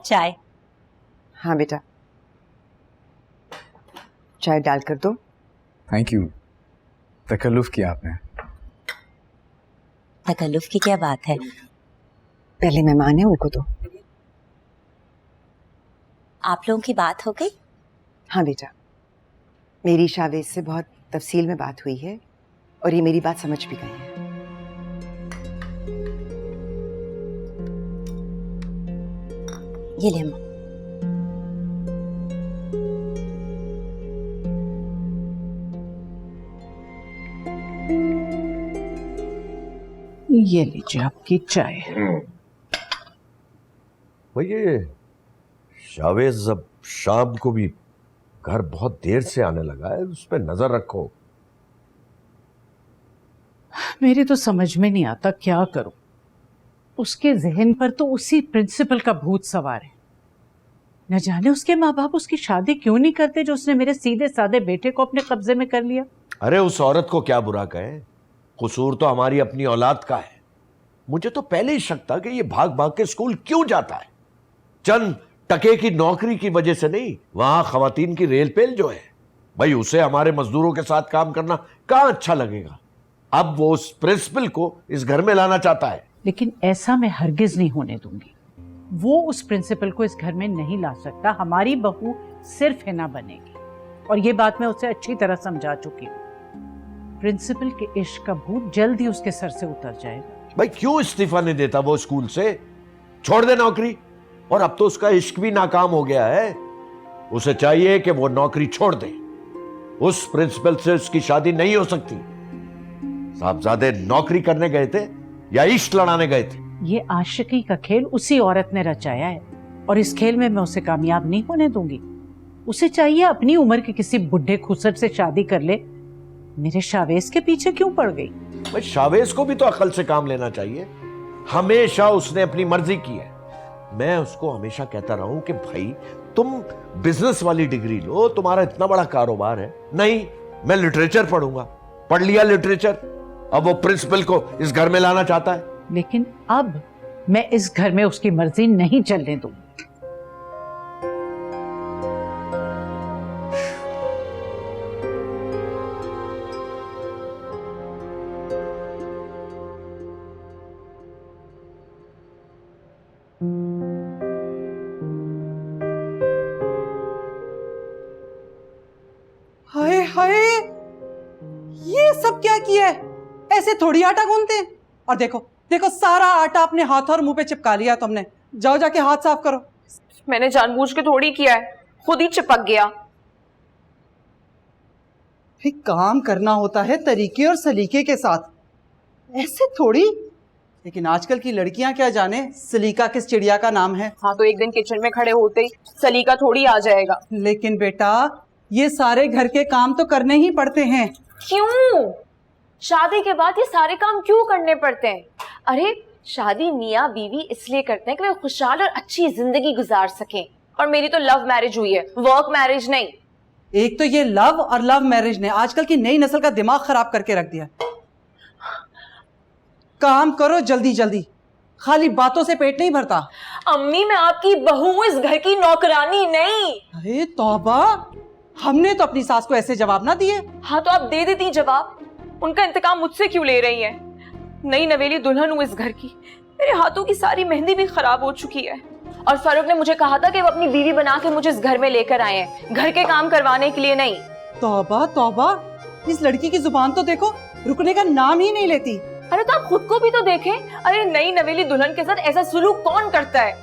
चाय। हाँ बेटा, चाय डाल कर दो। Thank you. तकल्लुफ किया आपने। तकल्लुफ की क्या बात है? पहले मेहमान है, उनको दो। आप लोगों की बात हो गई? हाँ बेटा, मेरी शावेज से बहुत तफसील में बात हुई है और ये मेरी बात समझ भी गए हैं। ये ले अम्मा। ये लीजिए आपकी चाय। भाई ये शावेज अब शाम को भी घर बहुत देर से आने लगा है, उस पर नजर रखो। मेरी तो समझ में नहीं आता क्या करूं। उसके जहन पर तो उसी प्रिंसिपल का भूत सवार है। न जाने उसके माँ बाप उसकी शादी क्यों नहीं करते जो उसने मेरे सीधे साधे बेटे को अपने कब्जे में कर लिया। अरे उस औरत को क्या बुरा कहे, कसूर तो हमारी अपनी औलाद का है। मुझे तो पहले ही शक था कि ये भाग भाग के स्कूल क्यों जाता है। चंद टके की नौकरी की वजह से नहीं, वहां खवातीन की रेल पेल जो है, भाई उसे हमारे मजदूरों के साथ काम करना कहां अच्छा लगेगा। अब वो उस प्रिंसिपल को इस घर में लाना चाहता है। लेकिन ऐसा मैं हरगिज नहीं होने दूंगी। वो उस प्रिंसिपल को इस घर में नहीं ला सकता। हमारी बहू सिर्फ हिना बनेगी और ये बात मैं उसे अच्छी तरह समझा चुकी हूँ। प्रिंसिपल के इश्क का भूत जल्द ही उसके सर से उतर जाएगा। भाई क्यों इस्तीफा नहीं देता वो स्कूल से, छोड़ दे नौकरी। और अब तो उसका इश्क भी नाकाम हो गया है। उसे चाहिए कि वो नौकरी छोड़ दे। उस प्रिंसिपल से उसकी शादी नहीं हो सकती। साहबजादे नौकरी करने गए थे या इश्क लड़ाने गए थे? ये आशिकी का खेल उसी औरत ने रचाया है और इस खेल में मैं उसे कामयाब नहीं होने दूंगी। उसे चाहिए अपनी उम्र के किसी बुढ़े खुसट से शादी कर ले। मेरे शावेज के पीछे क्यों पड़ गई? भाई शावेज को भी तो अकल से काम लेना चाहिए। हमेशा उसने अपनी मर्जी की है। मैं उसको हमेशा कहता रहा हूं कि भाई तुम बिजनेस वाली डिग्री लो, तुम्हारा इतना बड़ा कारोबार है। नहीं, मैं लिटरेचर पढ़ूंगा। पढ़ लिया लिटरेचर, अब वो प्रिंसिपल को इस घर में लाना चाहता है। लेकिन अब मैं इस घर में उसकी मर्जी नहीं चलने दूंगी। हाय हाय, ये सब क्या किया है? ऐसे थोड़ी आटा गूंथते हैं। और देखो देखो, सारा आटा अपने हाथ और मुंह पे चिपका लिया तुमने। जाओ जाके हाथ साफ करो। मैंने जानबूझ के थोड़ी किया है, खुद ही चिपक गया। फिर काम करना होता है तरीके और सलीके के साथ, ऐसे थोड़ी। लेकिन आजकल की लड़कियां क्या जाने सलीका किस चिड़िया का नाम है। हाँ तो एक दिन किचन में खड़े होते ही सलीका थोड़ी आ जाएगा। लेकिन बेटा, ये सारे घर के काम तो करने ही पड़ते हैं। क्यों? शादी के बाद ये सारे काम क्यों करने पड़ते हैं? अरे शादी मियाँ बीवी इसलिए करते हैं कि वे खुशहाल और अच्छी जिंदगी गुजार सकें। और मेरी तो लव मैरिज हुई है, वर्क मैरिज नहीं। एक तो ये लव और लव मैरिज ने आजकल की नई नस्ल का दिमाग खराब करके रख दिया। काम करो जल्दी जल्दी, खाली बातों से पेट नहीं भरता। अम्मी मैं आपकी बहू हूँ, इस घर की नौकरानी नहीं। अरे तौबा, हमने तो अपनी सास को ऐसे जवाब ना दिए। हाँ तो आप दे देती जवाब। उनका इंतकाम मुझसे क्यों ले रही है? नई नवेली दुल्हन हूँ इस घर की। मेरे हाथों की सारी मेहंदी भी खराब हो चुकी है। और फारूक ने मुझे कहा था कि वो अपनी बीवी बना के मुझे इस घर में लेकर आए हैं, घर के काम करवाने के लिए नहीं। तौबा तौबा, इस लड़की की जुबान तो देखो, रुकने का नाम ही नहीं लेती। अरे तो आप खुद को भी तो देखें। अरे नई नवेली दुल्हन के साथ ऐसा सुलूक कौन करता है?